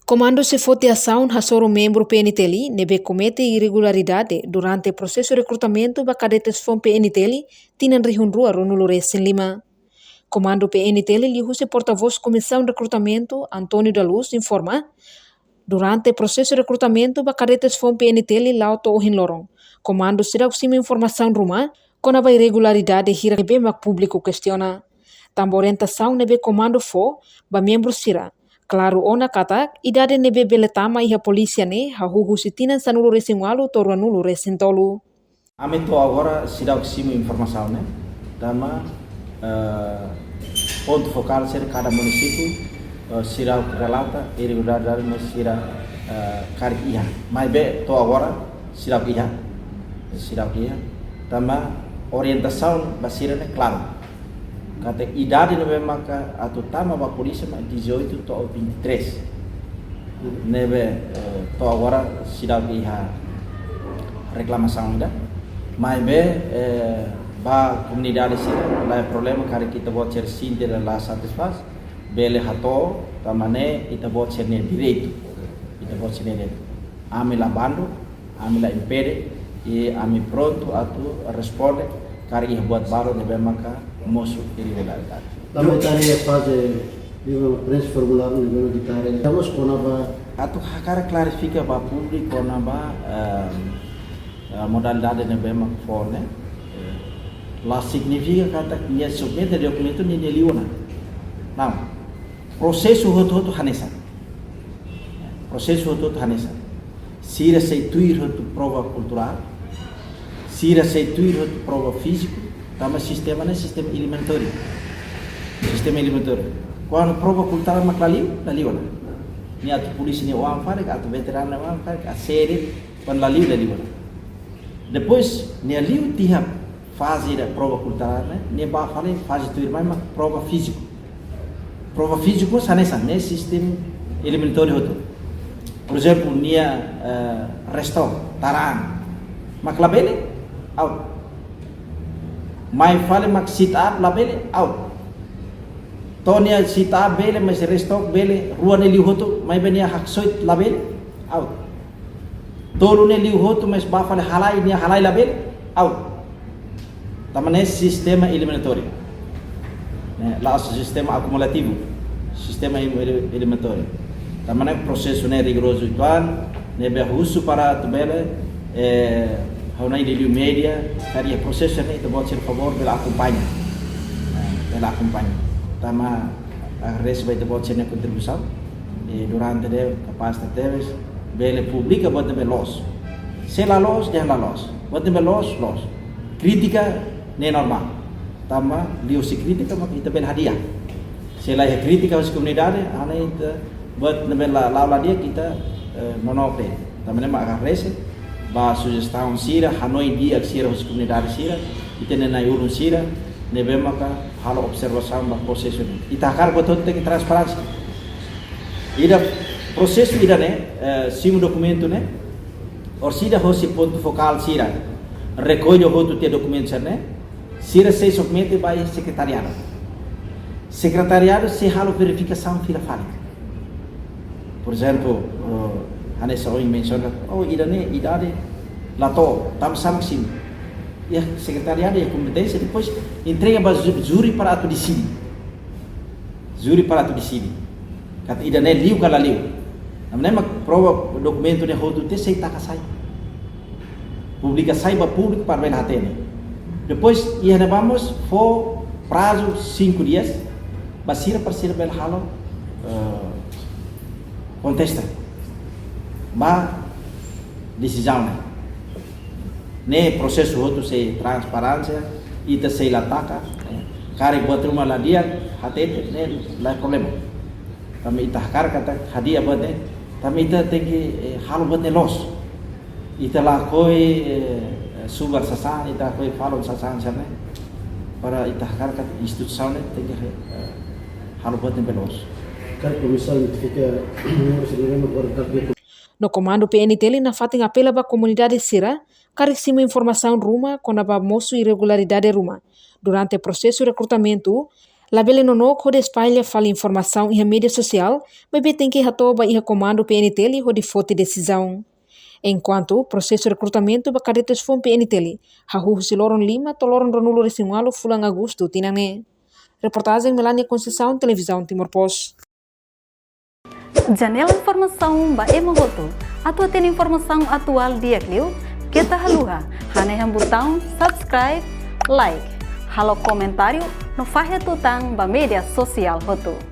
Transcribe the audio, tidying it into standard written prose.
Comando se fote ação hasoro membro PNTL nebe comete irregularidade durante processo de recrutamento ba cadetes FOM PNTL tinan rihunrua Ronulo Recen Lima. Comando PNTL lihuse porta-voz Comissão de Recrutamento Antônio da Luz informa durante processo de recrutamento ba cadetes FOM PNTL lauto ohin lorong. Comando será kusima informação rumah kona ba irregularidade hira nebe mak público questiona. Também orientação nebe comando fo ba membro sira. Claro, ona kata, idade nebe beletama iha polícia ne, hahuhu sitinan sanulo resingualu toru anulo resintolu. Ame to agora sirau ksimo informação, né? Dama ponto focal ser cada município sirau relata irregularidade no sira kar iha. Mas be to agora sirau iha, dama orientação basira né claro. Kata idade nebe maka atau tama ba polícia mas 18 to 23. Nebe to agora sirau iha reclamação ainda. Mas ba comunidade sih lah problema kari kita buat cer sindir lah satisfaz bele hato tamane kita buat cer direito ami labando ami la impede e ami pronto atu responde kari buat baru nebe maka mosu irregularidade. Também tarefa fase preenche formulário nível de tarefa. Estamos com nova Atu hakara clarifica ba público naba modalidade nebe mak fone. La significa kata dia submete documento ni liuna. Não. Processo hoto hanesa. Sira seituir hoto prova cultural. Sira seituir hoto prova físico. Tama sistema né sistema elementar. Quando prova cultural mak laliuna. Ni atu polisi ni uang farik atu veteran uang farik a série quando laliuna. Depois ni liu tihap fase da prova cultural, né? Nem para falar fase tu irmã, mas prova físico. Prova físico sanessa, né? Sistema elementar hoto. Por exemplo, nia restaurant, taran, mak labele out. Mai fale mak sit up labele out. Tonia sit up bele mas restaurant bele ruan eli hoto, mai benia haksoit labele out. Tolu ne liu hoto mas ba fale halai nia halai labele out. Tamane sistema eliminatório, lá o sistema acumulativo, sistema eliminatório. Tamane processo né rigoroso ituan, né berrusso para tubele, haunai de média, caria processo né itu pode ser favor pela acompanha, Tama a receber itu pode ser né contribuição, durante de capacidade deles, bele publica pode ter los, se la los, jangan la los, pode ter los. Crítica nem normal. Tama liu se crítica mas kita bel hadiah. Selain crítica aos comunidade, ana kita buat nebel la dia kita monope. Tama nem agarrese ba sugestão sira hanoi dia sira aos comunidade sira, kita nenai urun sira, nebe maka halo observação ba processo. Itakar betul que transparência. Ida processo ida né, sim documento né. Or sida hosi ponto focal sira. Recolhe o outro documento né. Sira se submete by secretariado. Secretariado se halo verificação fila fala. Por exemplo, Hanessa Oing menciona, idade lato, tam samsim. E secretariado e competência depois entrega para júri para atu decidi. Kata idane liu kala liu. Namanya prova documento ne hotu te sei takasai. Publica saiba público para ver hatene. Depois ia vamos for prazo 5 dias, basira para ser bel halo contesta. Ba decisão né processo outro se transparência e te sei lataka, cari buat rumah lah dia hatene né lá problema. Kami itahkar kata hadiah buat né, kami ita tinggi halo buat né los. Ita lakoi sugar sasan ita koi falon sasan sana para ita harkat institusi ne tege halo buat belos. Kan comissão identifica No comando PNTL na fating apela ba comunidade sira, caríssima informação ruma com a moço irregularidade ruma. Durante o processo de recrutamento, Labele nonok hode espalha fala informação em mídia social, mas tem que ratoba e comando PNTL hode foto decisão. Enquanto o processo de recrutamento ba cadetes FOM PNTL, hahu siloron 5 toloron ronulo resimualo fulang agosto tinane. Reportagem Melania Conceição, Televisão Timor-Post. Janela informação ba Emogoto. Atua tem informação atual dia Clio. Kita haluha, haneham botão subscribe, like, halo comentário no Fahia Tutang ba media sosial Hoto.